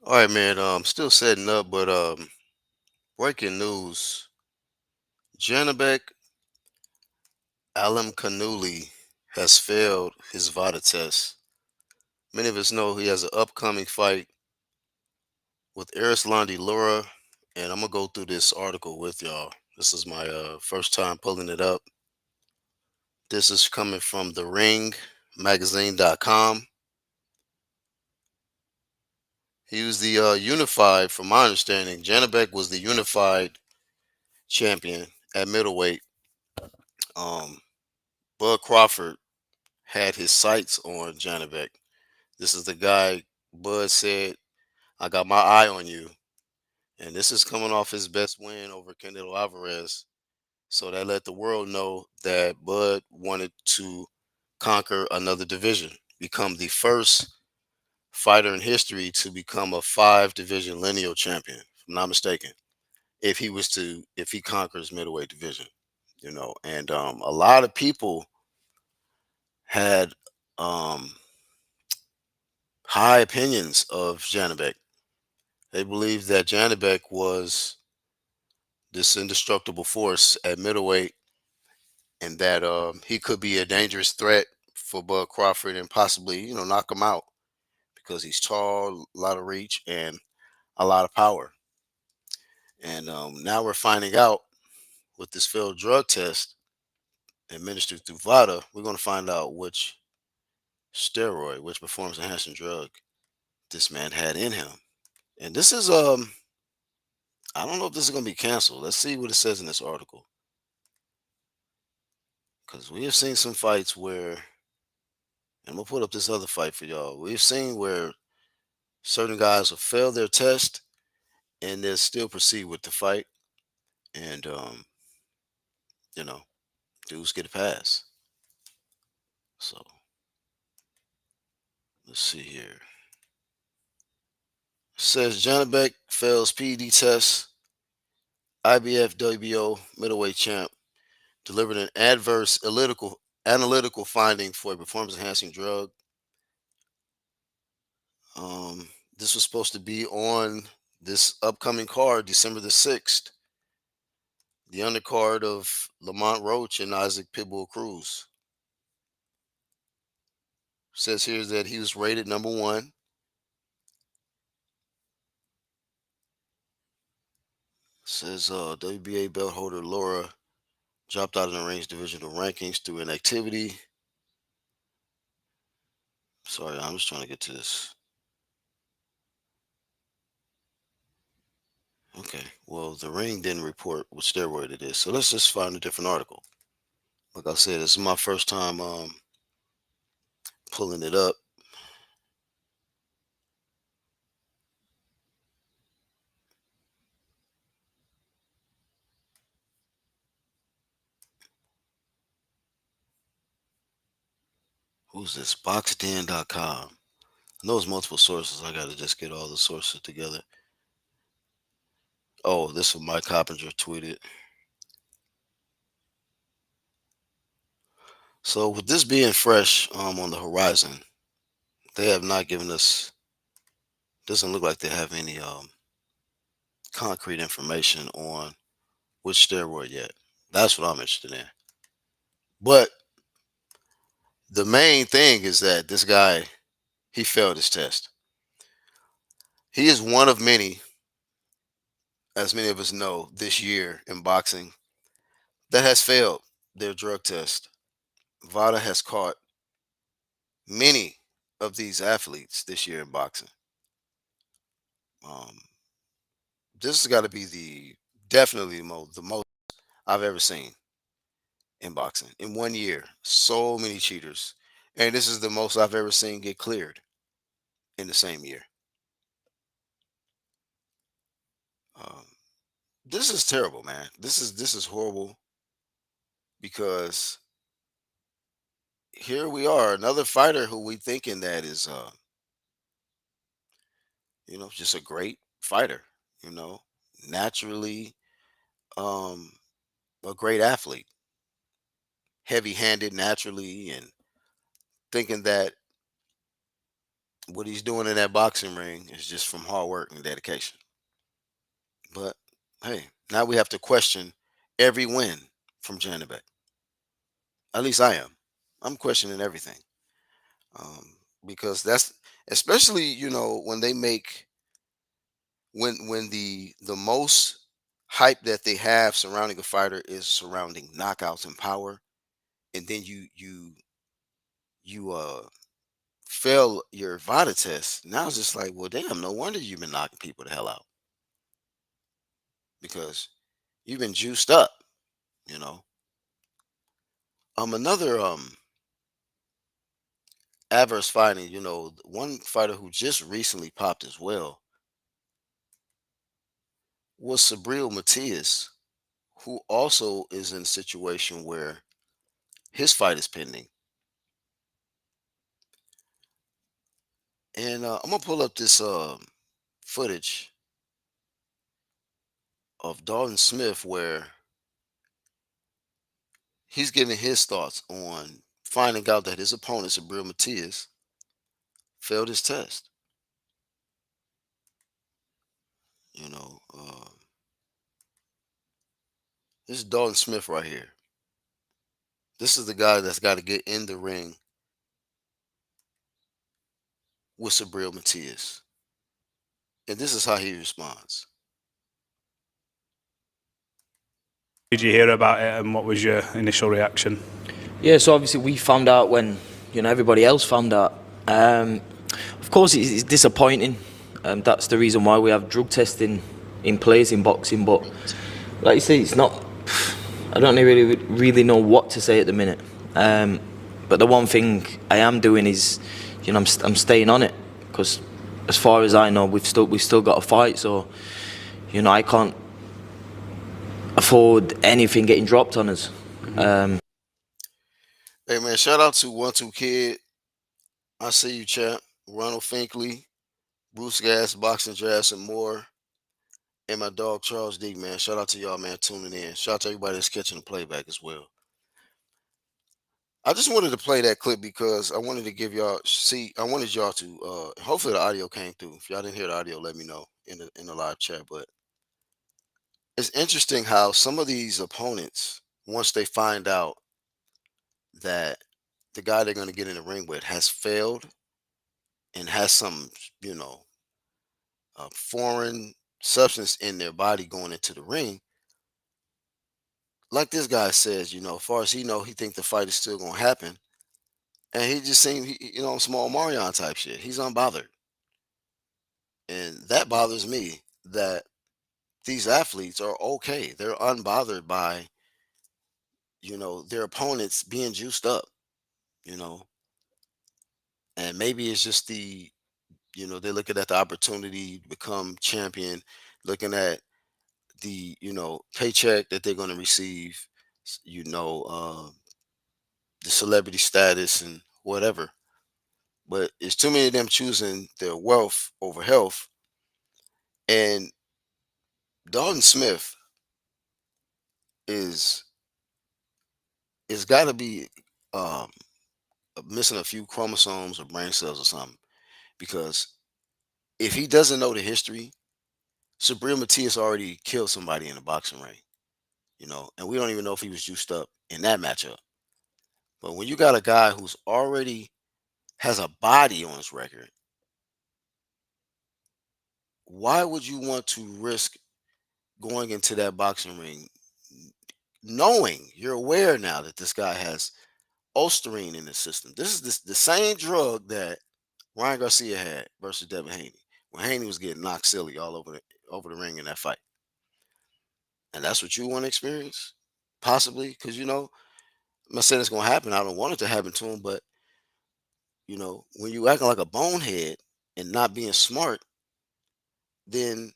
All right, man. Still setting up, but breaking news: Janibek Alam Kanuli has failed his vada test. Many of us know he has an upcoming fight with Arislandi Laura, and I'm gonna go through this article with y'all. This is my first time pulling it up. This is coming from the ringmagazine.com. He was the unified, from my understanding, Janibek was the unified champion at middleweight. Um, Bud Crawford had his sights on Janibek. This is the guy Bud said, I got my eye on you. And this is coming off his best win over Canelo Alvarez. So that let the world know that Bud wanted to conquer another division, become the first fighter in history to become a five division lineal champion, if I'm not mistaken. If he conquers middleweight division, and a lot of people had um high opinions of Janibek. They believed that Janibek was this indestructible force at middleweight and that he could be a dangerous threat for Bud Crawford and possibly, knock him out because he's tall, a lot of reach, and a lot of power. And now we're finding out with this failed drug test administered through VADA, we're going to find out which performance enhancing drug this man had in him. And this is I don't know if this is going to be canceled. Let's see what it says in this article. Because we have seen some fights where, and I'm going to put up this other fight for y'all. We've seen where certain guys will fail their test and they'll still proceed with the fight. And, you know, dudes get a pass. So let's see here. Says Janibek fails PED test. IBF WBO middleweight champ delivered an adverse analytical finding for a performance enhancing drug. Um, this was supposed to be on this upcoming card, December the 6th, the undercard of Lamont Roach and Isaac Pitbull Cruz. Says here that he was rated number one. Says WBA belt holder Laura dropped out of the range divisional rankings through inactivity. Sorry, I'm just trying to get to this. Okay, well, the ring didn't report what steroid it is, so let's just find a different article. Like I said, this is my first time pulling it up. Who's this? Boxden.com. I know it's multiple sources. I got to just get all the sources together. Oh, this is Mike Coppinger tweeted. So with this being fresh on the horizon, they have not given us. Doesn't look like they have any concrete information on which steroid yet. That's what I'm interested in. But the main thing is that this guy he failed his test. He is one of many, as many of us know, this year in boxing that has failed their drug test. VADA has caught many of these athletes this year in boxing. Um, this has got to be the definitely the most I've ever seen in boxing in 1 year. So many cheaters, and this is the most I've ever seen get cleared in the same year. Um, this is terrible, man. This is horrible because here we are, another fighter who we thinking that is, just a great fighter. You know, naturally, um, a great athlete, heavy-handed naturally, and thinking that What he's doing in that boxing ring is just from hard work and dedication. But hey, now we have to question every win from janibek. At least I am. I'm questioning everything, um, because that's, especially, when they make, when the most hype that they have surrounding a fighter is surrounding knockouts and power, and then you fail your vada test. Now it's just like, well, damn, no wonder you've been knocking people the hell out, because you've been juiced up. You know. Another adverse finding. One fighter who just recently popped as well was Sabril Matias, who also is in a situation where his fight is pending. And I'm gonna pull up this footage of Dalton Smith where he's giving his thoughts on finding out that his opponent, Sabril Matias, failed his test. You know, this is Dalton Smith right here. This is the guy that's got to get in the ring with Sabril Matias. And this is how he responds. Did you hear about it, and what was your initial reaction? Yeah, so obviously we found out when everybody else found out. Of course, it's disappointing. That's the reason why we have drug testing in place in boxing. But like you say, it's not. I don't really know what to say at the minute. But the one thing I am doing is, I'm staying on it, because as far as I know, we've still got a fight. So, I can't afford anything getting dropped on us. Hey man, shout out to One Two Kid. I see you, champ. Ronald Finkley, Bruce Gas, Boxing Jazz, and more. And my dog Charles D, man. Shout out to y'all, man, tuning in. Shout out to everybody that's catching the playback as well. I just wanted to play that clip because I wanted to give y'all, see, I wanted y'all to hopefully the audio came through. If y'all didn't hear the audio, let me know in the live chat. But it's interesting how some of these opponents, once they find out that the guy they're going to get in the ring with has failed and has some, you know, foreign substance in their body going into the ring, like this guy says, as far as he know, he think the fight is still going to happen. And he just seemed, small Marion type shit. He's unbothered. And that bothers me, that these athletes are okay. They're unbothered by, their opponents being juiced up, you know. And maybe it's just they're looking at the opportunity to become champion, looking at the, paycheck that they're going to receive, the celebrity status and whatever. But it's too many of them choosing their wealth over health. And Dalton Smith is got to be um, missing a few chromosomes or brain cells or something, because if he doesn't know the history, Sabrina Matias already killed somebody in a boxing ring, and we don't even know if he was juiced up in that matchup. But when you got a guy who's already has a body on his record, why would you want to risk going into that boxing ring knowing you're aware now that this guy has Osterine in his system? This is the same drug that Ryan Garcia had versus Devin Haney, when Haney was getting knocked silly all over the ring in that fight. And that's what you want to experience, possibly, because I'm not saying it's gonna happen. I don't want it to happen to him, but when you acting like a bonehead and not being smart, then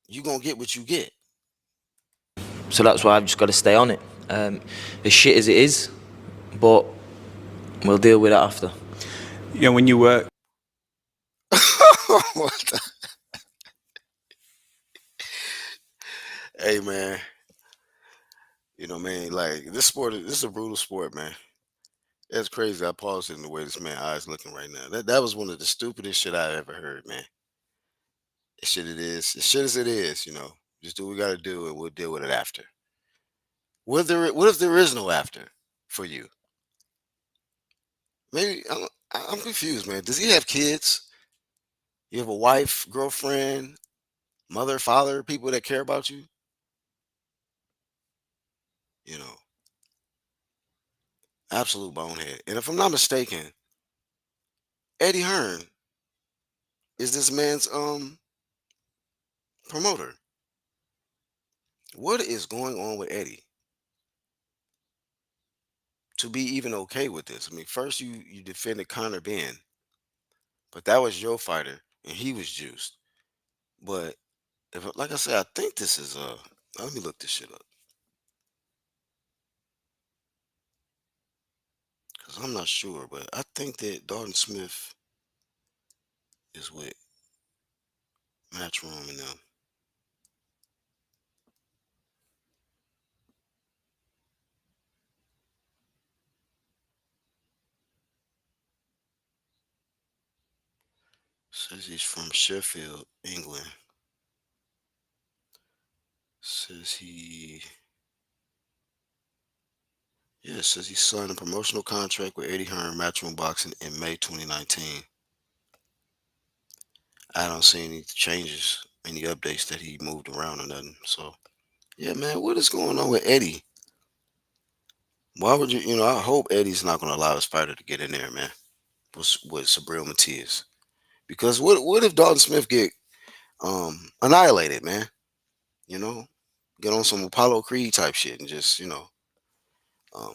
you gonna get what you get. So that's why I've just got to stay on it. As shit as it is, but we'll deal with it after. When you work. What Hey man, man, like this is a brutal sport, man. That's crazy. I paused in the way this man eyes looking right now. That was one of the stupidest shit I ever heard, man. It shit it is. As shit as it is, Just do what we gotta do and we'll deal with it after. What if there is no after for you? Maybe I'm confused, man. Does he have kids? You have a wife, girlfriend, mother, father, people that care about you? You know, absolute bonehead. And if I'm not mistaken, Eddie Hearn is this man's promoter. What is going on with Eddie to be even okay with this? I mean, first you defended Conor Ben, but that was your fighter and he was juiced. But if like I said, I think this is let me look this shit up because I'm not sure, but I think that Dalton Smith is with Matchroom and them. Says he's from Sheffield, England. Says he Yeah, it says he signed a promotional contract with Eddie Hearn Matchroom Boxing in May 2019. I don't see any changes, any updates that he moved around or nothing. So yeah, man, what is going on with Eddie? Why would I hope Eddie's not gonna allow his fighter to get in there, man. With Sabril Matias. Because what if Dalton Smith get annihilated, man? You know? Get on some Apollo Creed type shit and just, um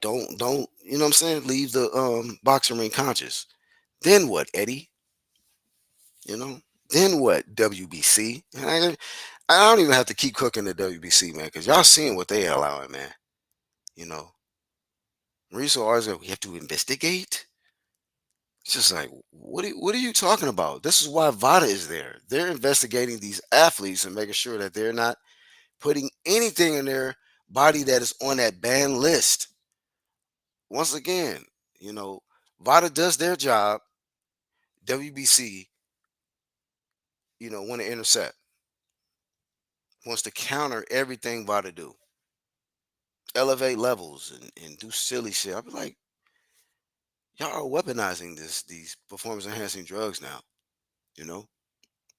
don't you know what I'm saying? Leave the boxing ring conscious. Then what, Eddie? You know? Then what, WBC? And I don't even have to keep cooking the WBC, man, because y'all seeing what they allowing, man. You know? Mauricio Arza, we have to investigate. It's just like, what are you talking about? This is why VADA is there. They're investigating these athletes and making sure that they're not putting anything in their body that is on that banned list. Once again, you know, VADA does their job. WBC, want to intercept, wants to counter everything VADA do, elevate levels and do silly shit. I be like, y'all are weaponizing these performance enhancing drugs now. You know,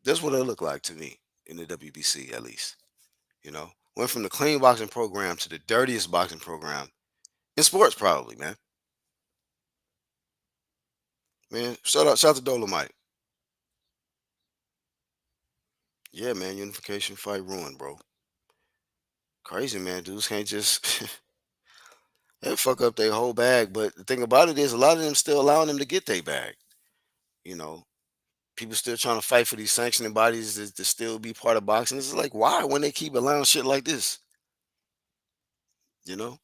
that's what it looked like to me in the WBC at least. Went from the clean boxing program to the dirtiest boxing program in sports, probably, man. Man, shout out to Dolomite. Yeah, man, unification fight ruined, bro. Crazy, man. Dudes can't just they fuck up their whole bag. But the thing about it is, a lot of them still allowing them to get their bag. You know, people still trying to fight for these sanctioning bodies to still be part of boxing. It's like, why when they keep allowing shit like this? You know.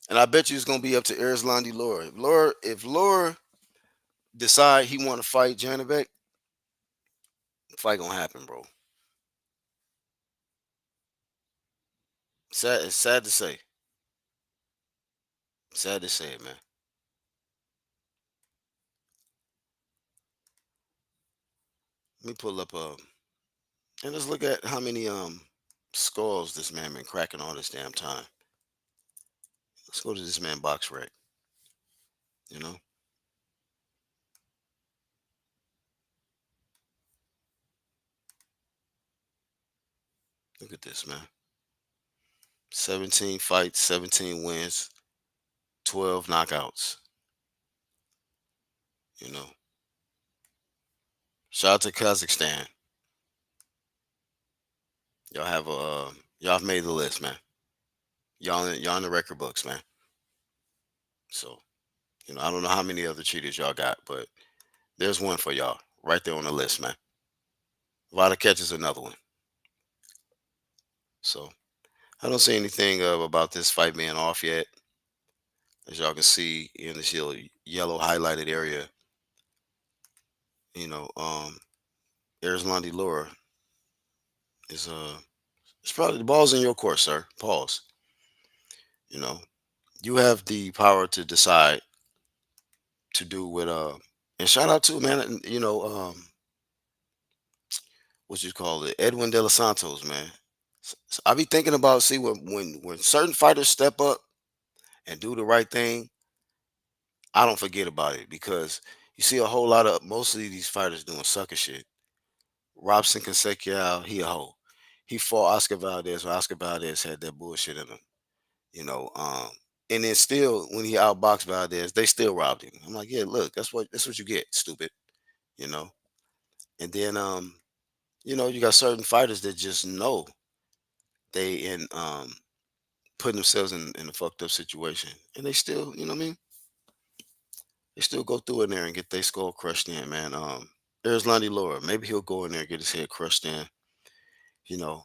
And I bet you it's gonna be up to Erzlandi Laura. If Laura decide he want to fight Janibek, fight gonna happen, bro. It's sad to say. Sad to say it, man. Let me pull up and let's look at how many skulls this man been cracking all this damn time. Let's go to this man box rec. You know, look at this man. 17 fights, 17 wins, 12 knockouts. You know, shout out to Kazakhstan. Y'all have made the list, man. Y'all in the record books, man. So I don't know how many other cheaters y'all got, but there's one for y'all right there on the list, man. Vada catches another one. So I don't see anything about this fight being off yet. As y'all can see in this yellow highlighted area, you know, Erzlandi Laura is it's probably the ball's in your court, sir. Pause. You know, you have the power to decide to do with and shout out to man, what you call it, Edwin De Los Santos, man. I be thinking about see when certain fighters step up and do the right thing, I don't forget about it because you see a whole lot of mostly these fighters doing sucker shit. Robson Consequial, he a hoe. He fought Oscar Valdez when Oscar Valdez had that bullshit in him, you know. And then still when he outboxed Valdez, they still robbed him. I'm like, yeah, look, that's what you get, stupid, you know. And then you got certain fighters that just know they in putting themselves in a fucked up situation, and they still, you know what I mean? They still go through in there and get their skull crushed in, man. There's Landy Laura. Maybe he'll go in there and get his head crushed in. You know,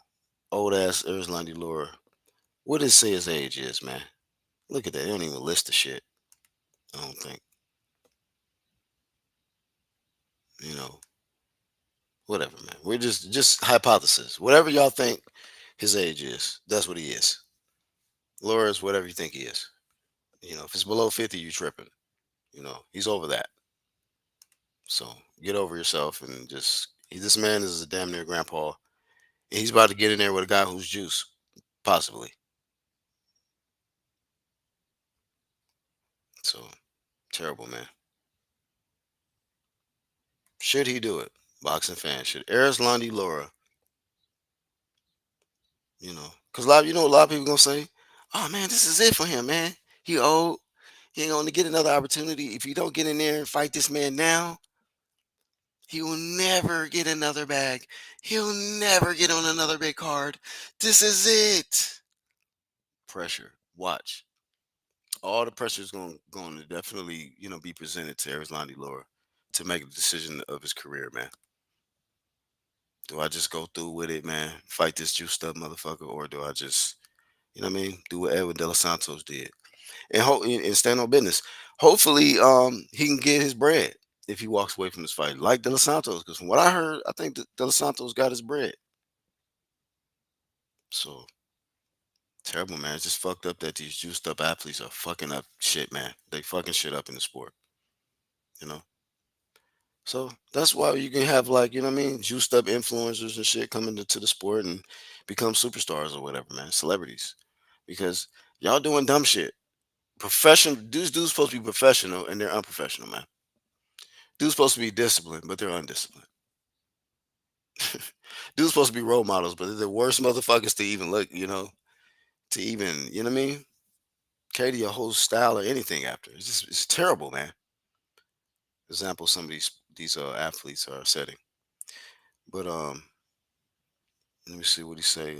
old ass Landy Laura. What does it say his age is, man? Look at that. They don't even list the shit. I don't think. You know, whatever, man. We're just hypothesis. Whatever y'all think his age is, that's what he is. Laura is whatever you think he is. If it's below 50, you tripping. He's over that. So get over yourself and this man is a damn near grandpa. And he's about to get in there with a guy who's juice, possibly. So terrible, man. Should he do it? Boxing fans should. Erislandy Laura, because a lot of people gonna say, "Oh man, this is it for him, man. He old. He ain't gonna get another opportunity. If you don't get in there and fight this man now, he will never get another bag. He'll never get on another big card. This is it." Pressure. Watch. All the pressure is going to definitely be presented to Erislandy Laura to make a decision of his career, man. Do I just go through with it, man? Fight this juiced up motherfucker, or do I just, what I mean, do what Edwin De Los Santos did and stand on business? Hopefully, he can get his bread if he walks away from this fight, like De Los Santos. Because from what I heard, I think De Los Santos got his bread. So terrible, man. It's just fucked up that these juiced up athletes are fucking up shit, man. They fucking shit up in the sport, you know. So that's why you can have like, what I mean, juiced up influencers and shit coming to the sport and become superstars or whatever, man, celebrities. Because y'all doing dumb shit. Professional dudes supposed to be professional and they're unprofessional, man. Dudes supposed to be disciplined, but they're undisciplined. Dudes supposed to be role models, but they're the worst motherfuckers to even look, to even, you know what I mean? Cater your whole style or anything after. It's terrible, man. Example some of these athletes are setting. But let me see what he say.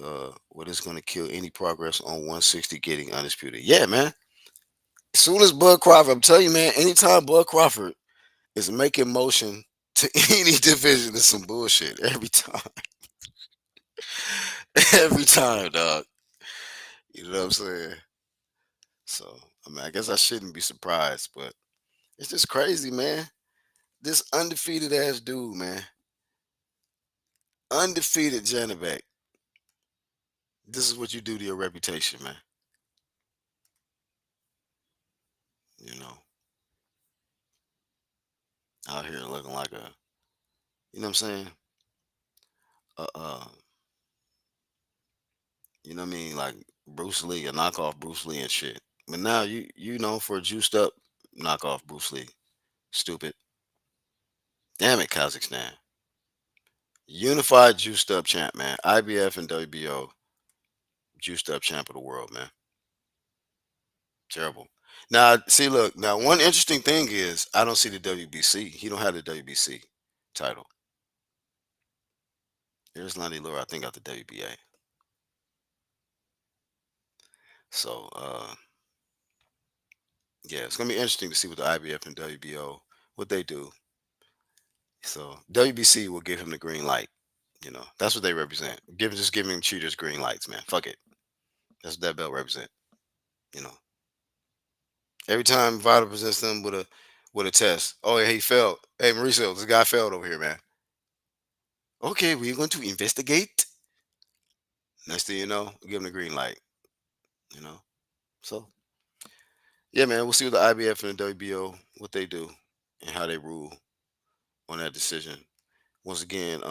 What is going to kill any progress on 160 getting undisputed? Yeah, man. As soon as Bud Crawford, I'm telling you, man. Anytime Bud Crawford is making motion to any division, is some bullshit. Every time, every time, dog. You know what I'm saying? So, I mean, I guess I shouldn't be surprised, but it's just crazy, man. This undefeated ass dude, man. Undefeated janibek. This is what you do to your reputation, man. You know, out here looking like you know what I'm saying? Uh, uh, you know what I mean? Like Bruce Lee, a knockoff Bruce Lee and shit. But now you know for a juiced up knockoff Bruce Lee. Stupid. Damn it, Kazakhstan. Unified juiced up champ, man. IBF and WBO juiced up champ of the world, man. Terrible. Now, see, look. Now, one interesting thing is I don't see the WBC. He don't have the WBC title. There's Landy Laura, I think, got the WBA. So, yeah, it's gonna be interesting to see what the IBF and WBO what they do. So WBC will give him the green light. That's what they represent. Just giving cheaters green lights, man. Fuck it. That's what that belt represent. You know, every time Vada presents them with a test. Oh, yeah, he failed. Hey, Mauricio, this guy failed over here, man. Okay, we're going to investigate. Next thing you know, give him the green light. You know, so Yeah, man, we'll see what the IBF and the WBO what they do and how they rule on that decision. Once again,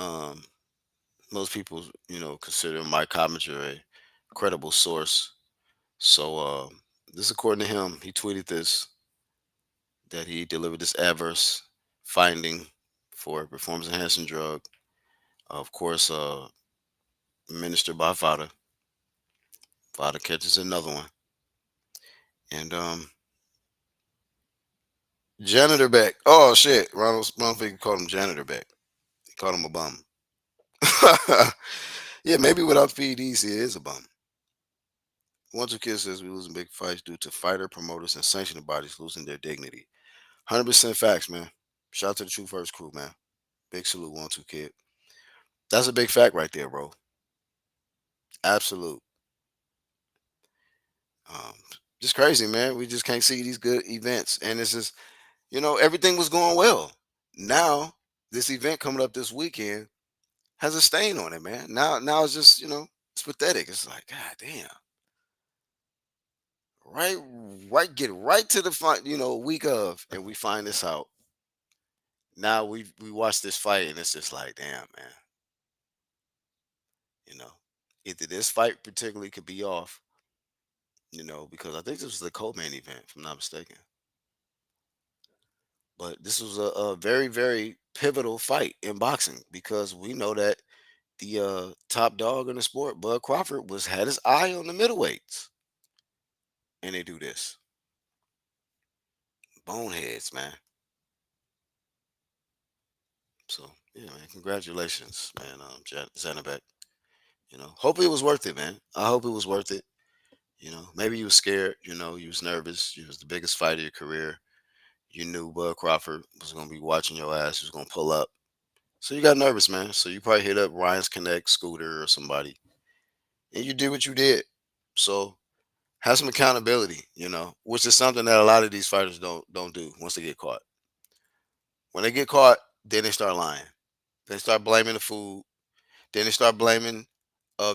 most people, consider Mike Coppinger a credible source. So, this according to him, he tweeted this that he delivered this adverse finding for a performance enhancing drug, of course, administered by vada. Vada catches another one, and janitor Beck. Oh shit, Ronald Finger called him janitor Beck. He called him a bum. Yeah, maybe without PEDs, he is a bum. One two kids says we losing big fights due to fighter promoters and sanctioning bodies losing their dignity. 100% facts, man. Shout out to the True First crew, man. Big salute, one two kid. That's a big fact right there, bro. Absolute. Um, just crazy, man. We just can't see these good events, and it's just everything was going well. Now this event coming up this weekend has a stain on it, man. Now it's just it's pathetic. It's like God damn. Right, right. Get right to the week of, and we find this out. Now we watch this fight, and it's just like damn, man. You know, either this fight particularly could be off. Because I think this was the co-main event, if I'm not mistaken. But this was a very, very pivotal fight in boxing because we know that the top dog in the sport, Bud Crawford, was had his eye on the middleweights, and they do this. Boneheads, man. So yeah, man, congratulations, man, Zanabek. Hopefully it was worth it, man. I hope it was worth it. Maybe you was scared. You was nervous. You was the biggest fight of your career. You knew Bud Crawford was gonna be watching your ass. He was gonna pull up. So you got nervous, man. So you probably hit up Ryan's Connect, Scooter, or somebody, and you did what you did. So have some accountability, which is something that a lot of these fighters don't do once they get caught. When they get caught, then they start lying. They start blaming the food. Then they start blaming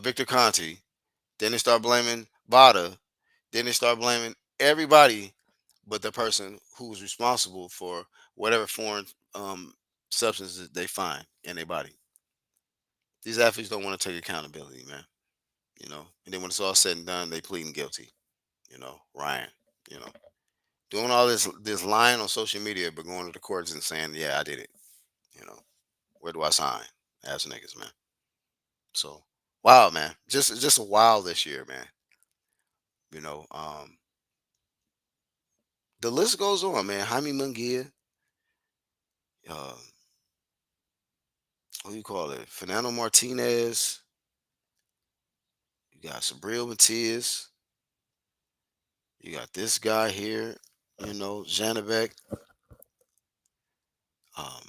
Victor Conti. Then they start blaming Vada. Then they start blaming everybody but the person who was responsible for whatever foreign substances they find in their body. These athletes don't want to take accountability, man. And then when it's all said and done, they pleading guilty. Ryan. You know, doing all this lying on social media, but going to the courts and saying, "Yeah, I did it." You know, where do I sign? Ass niggas, man. So, wow, man, just a wild this year, man. You know, um, the list goes on, man. Jaime Munguia, uh, what do you call it? Fernando Martinez. You got Sabril Matias. You got this guy here. Janibek. Um,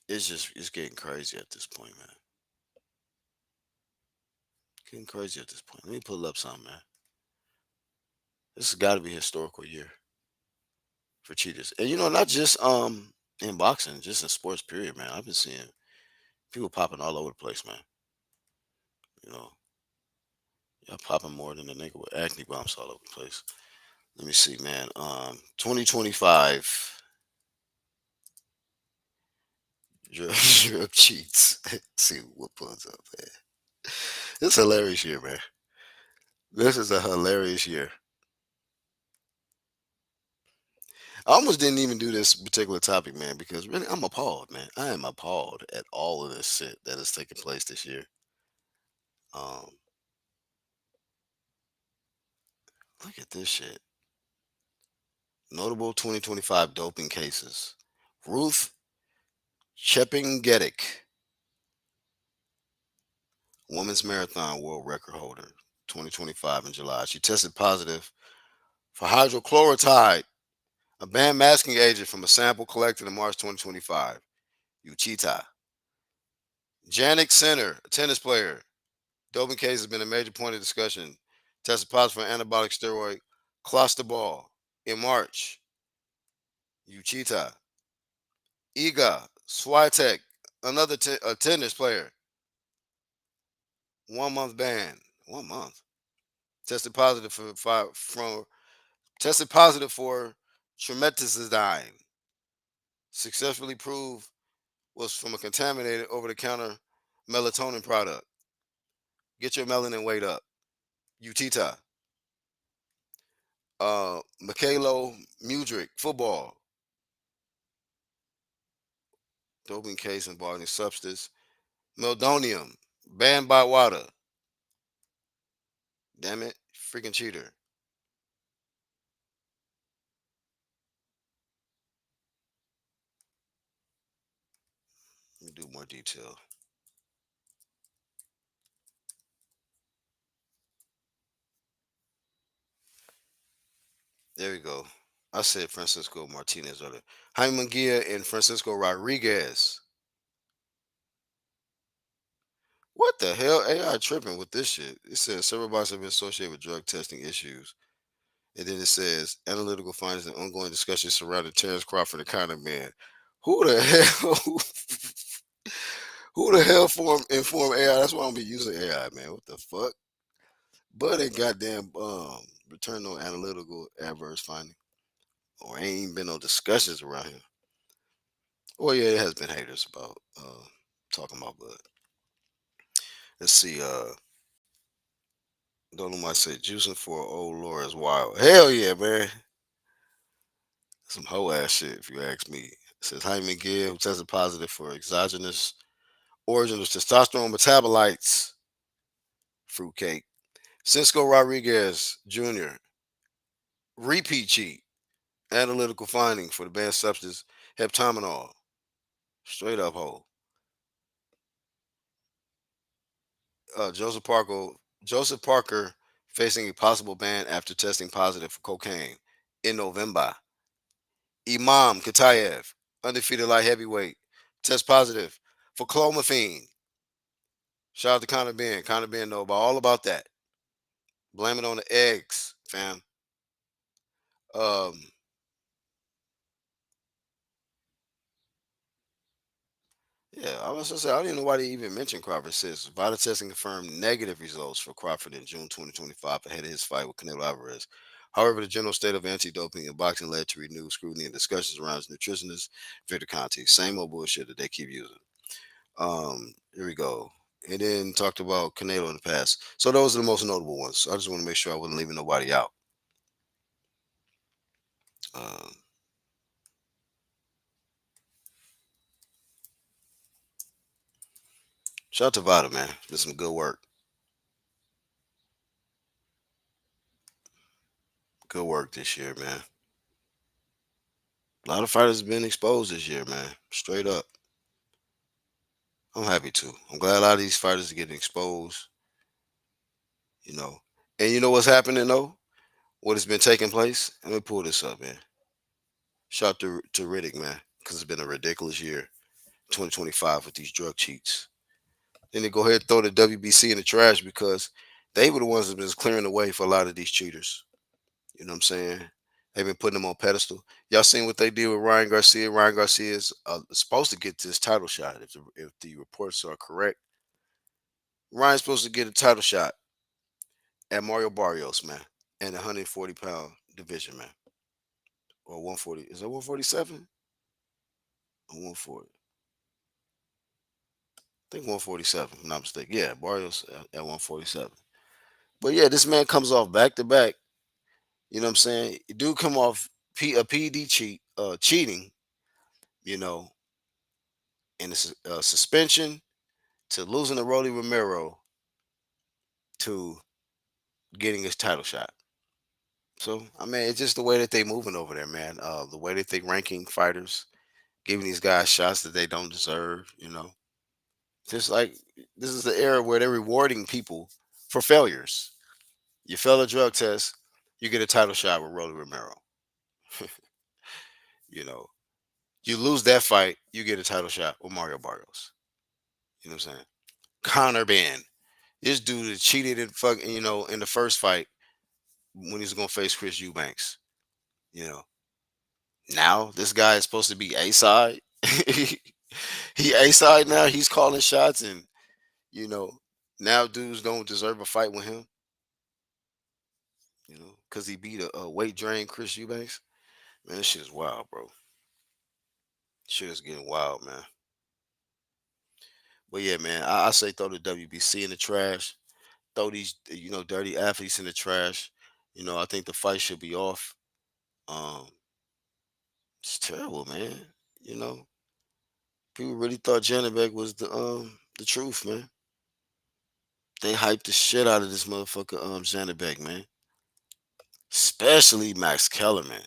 it's getting crazy at this point, man. Getting crazy at this point. Let me pull up something, man. This has got to be a historical year for cheaters, and not just in boxing, just in sports. Period, man. I've been seeing people popping all over the place, man. You know, y'all popping more than a nigga with acne bumps all over the place. Let me see, man. 2025 drip cheats. See what pulls up, man. This is hilarious year, man. This is a hilarious year. I almost didn't even do this particular topic, man, because really I'm appalled, man. I am appalled at all of this shit that is taking place this year. Um, Look at this shit. Notable 2025 doping cases. Ruth Chepingetic, women's marathon world record holder, 2025 in July. She tested positive for hydrochlorotide, a banned masking agent from a sample collected in March 2025. Uchita. Janik Sinner, a tennis player. Doping case has been a major point of discussion. Tested positive for anabolic steroid clostebol in March. Uchita. Iga Swiatek, another a tennis player. 1 month ban. 1 month. Tested positive for Tested positive for trometazidine. Successfully proved was from a contaminated over-the-counter melatonin product. Get your melanin weight up. Utita. Mikhailo Mudrik, football. Doping case involving substance. Meldonium, banned by WADA. Damn it, freaking cheater. Let me do more detail. There we go. I said Francisco Martinez earlier. Jaime Munguia and Francisco Rodriguez. What the hell? AI tripping with this shit. It says several bodies have been associated with drug testing issues. And then it says analytical findings and ongoing discussions surrounding Terrence Crawford and Conor Man. Who the hell? Who the hell inform AI? That's why I'm be using AI, man. What the fuck? But it goddamn return no analytical adverse finding. Or ain't even been no discussions around here. Well, yeah, it has been haters about talking about, but let's see. Don't know why I said juicing for old Laura is wild. Hell yeah, man. Some hoe ass shit, if you ask me. It says Jaime Gibb, who tested positive for exogenous origin of testosterone metabolites. Fruitcake. Cisco Rodriguez Jr. Repeat cheat. Analytical finding for the banned substance heptaminol. Straight up hoe. Joseph Parker. Joseph Parker facing a possible ban after testing positive for cocaine in November. Imam Katayev, undefeated light heavyweight, test positive for clomiphene. Shout out to Conor Ben. Conor Ben know all about that. Blame it on the eggs, fam. Um, yeah, I was gonna say I don't even know why they even mentioned Crawford. It says vada testing confirmed negative results for Crawford in June 2025 ahead of his fight with Canelo Alvarez. However, the general state of anti-doping in boxing led to renewed scrutiny and discussions around his nutritionist Victor Conte. Same old bullshit that they keep using. Here we go. And then talked about Canelo in the past. So those are the most notable ones. So I just want to make sure I wasn't leaving nobody out. Um, Shout out to Vada, man. Did some good work. Good work this year, man. A lot of fighters have been exposed this year, man. Straight up. I'm happy too. I'm glad a lot of these fighters are getting exposed, you know. And you know what's happening though? What has been taking place? Let me pull this up, man. Shout out to Riddick, man, because it's been a ridiculous year, 2025 with these drug cheats. Then they go ahead and throw the WBC in the trash because they were the ones that been clearing the way for a lot of these cheaters. You know what I'm saying? They've been putting them on pedestal. Y'all seen what they did with Ryan Garcia? Ryan Garcia is supposed to get this title shot if the reports are correct. Ryan's supposed to get a title shot at Mario Barrios, man, in the 140-pound division, man, or 140. Is that 147 or 140? I think 147. If I'm not mistaken. Yeah, Barrios at 147. But yeah, this man comes off back to back. You know what I'm saying? Dude come off a PED cheating. You know, and it's suspension to losing to Rolly Romero to getting his title shot. So I mean, it's just the way that they moving over there, man. The way that they ranking fighters, giving these guys shots that they don't deserve. You know, just like this is the era where they're rewarding people for failures. You fail a drug test, you get a title shot with Rolly Romero. You know, you lose that fight, you get a title shot with Mario Barrios. You know what I'm saying? Conor Ben, this dude that cheated in fucking, in the first fight when he's gonna face Chris Eubanks. You know, now this guy is supposed to be A side. He A side now. He's calling shots, and you know now dudes don't deserve a fight with him. You know, because he beat a weight drain Chris Eubanks. Man, this shit is wild, bro. Shit is getting wild, man. But yeah, man, I say throw the WBC in the trash. Throw these, dirty athletes in the trash. I think the fight should be off. Um, it's terrible, man. You know, people really thought Janibek was the truth, man. They hyped the shit out of this motherfucker, Janibek, man. Especially Max Kellerman.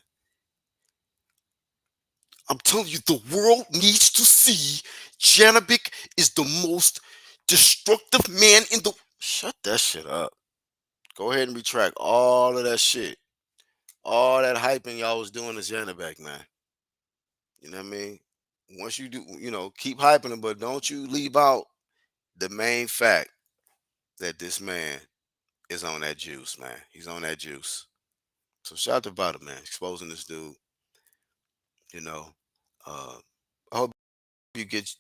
I'm telling you, the world needs to see Janibek is the most destructive man in the. Shut that shit up. Go ahead and retract all of that shit. All that hyping y'all was doing to Janibek, man. You know what I mean? Once you do, keep hyping him, but don't you leave out the main fact that this man is on that juice, man. He's on that juice. So shout out to Vada, man, exposing this dude. You know, uh, I hope you get,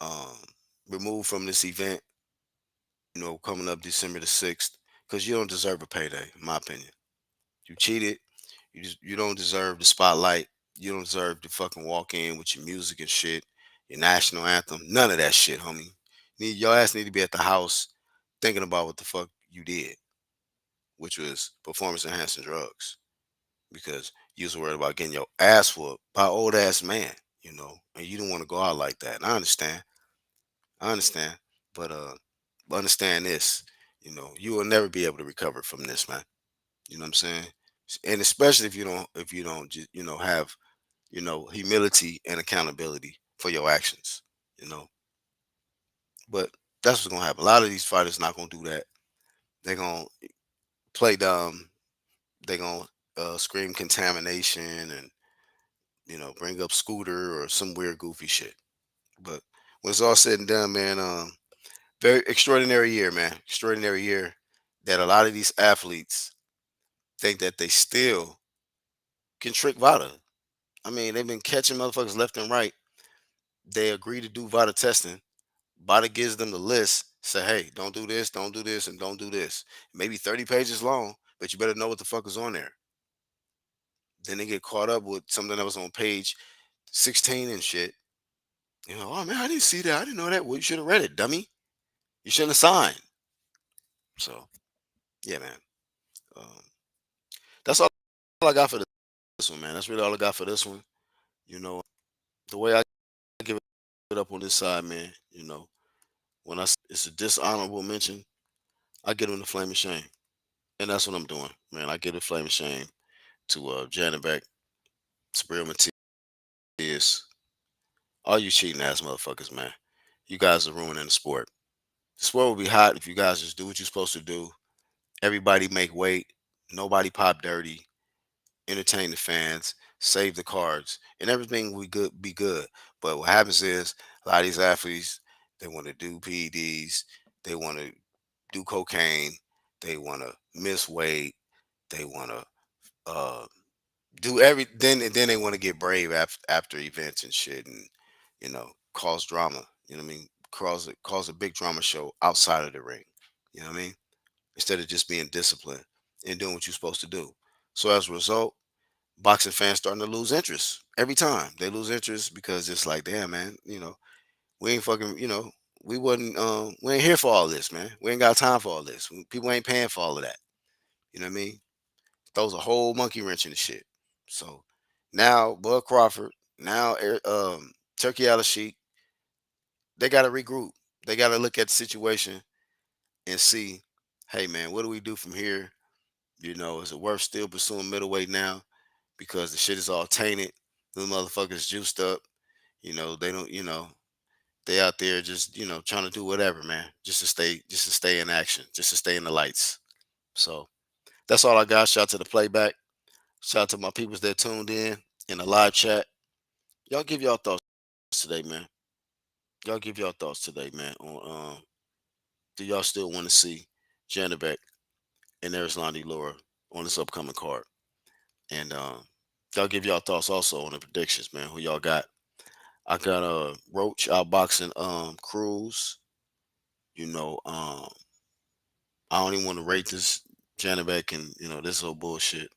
um, removed from this event. Coming up December the 6th, because you don't deserve a payday, in my opinion. You cheated. You don't deserve the spotlight. You don't deserve to fucking walk in with your music and shit, your national anthem. None of that shit, homie. Your ass need to be at the house thinking about what the fuck you did, which was performance enhancing drugs, because you was worried about getting your ass whooped by an old ass man, and you didn't want to go out like that. And I understand. I understand. But understand this, you will never be able to recover from this, man. You know what I'm saying? And especially if you don't just, have, humility and accountability for your actions, you know. But that's what's gonna happen. A lot of these fighters not gonna do that. They're gonna play dumb. They're gonna scream contamination and bring up Scooter or some weird goofy shit. But when it's all said and done, man, very extraordinary year, man. Extraordinary year that a lot of these athletes think that they still can trick Vada. I mean, they've been catching motherfuckers left and right. They agree to do Vada testing. Vada gives them the list. Say, hey, don't do this, and don't do this. Maybe 30 pages long, but you better know what the fuck is on there. Then they get caught up with something that was on page 16 and shit. Oh man, I didn't see that. I didn't know that. Well, you should have read it, dummy. You shouldn't have signed. So, yeah, man. Um, that's all I got for this one, man. That's really all I got for this one. The way I give it up on this side, man. When I say it's a dishonorable mention, I get him the flame of shame, and that's what I'm doing, man. I get a flame of shame to Janibek, Sabril Matias, all you cheating ass motherfuckers, man. You guys are ruining the sport. The sport will be hot if you guys just do what you're supposed to do. Everybody make weight. Nobody pop dirty. Entertain the fans. Save the cards, and everything we good be good. But what happens is a lot of these athletes, they want to do PEDs. They want to do cocaine. They want to miss weight. They want to do every then they want to get brave after events and shit, and cause drama. You know what I mean? Cause a big drama show outside of the ring. You know what I mean? Instead of just being disciplined and doing what you're supposed to do. So as a result, boxing fans starting to lose interest every time. They lose interest because it's like, damn, man, we ain't fucking, we ain't here for all this, man. We ain't got time for all this. People ain't paying for all of that. You know what I mean? Throws a whole monkey wrench in the shit. So now Bud Crawford, now Turkey Al Sheik, they got to regroup. They got to look at the situation and see, hey man, what do we do from here? Is it worth still pursuing middleweight now because the shit is all tainted? The motherfuckers juiced up. They don't. They out there just trying to do whatever, man, just to stay in action, just to stay in the lights. So that's all I got. Shout out to the playback. Shout out to my peoples that tuned in the live chat. Y'all give y'all thoughts today, man. Y'all give y'all thoughts today, man. On do y'all still want to see Janibek and Arislandi Laura on this upcoming card? And y'all give y'all thoughts also on the predictions, man. Who y'all got? I got Roach outboxing Cruz. I don't even want to rate this Janibek and this whole bullshit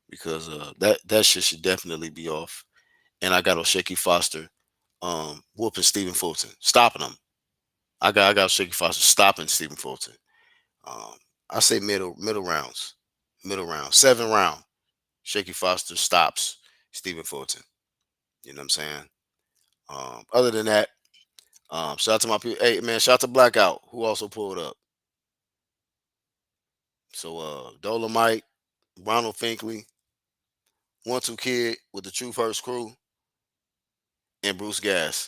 because that shit should definitely be off. And I got on Shaky Foster, whooping Stephen Fulton, stopping him. I got Shaky Foster stopping Stephen Fulton. Um, I say middle rounds, middle round, 7th round. Shaky Foster stops Stephen Fulton. You know what I'm saying? Other than that, shout out to my people. Hey man, shout out to Blackout who also pulled up. So Dolomite, Ronald Finkley, 1-2 Kid with the True First Crew, and Bruce Gas.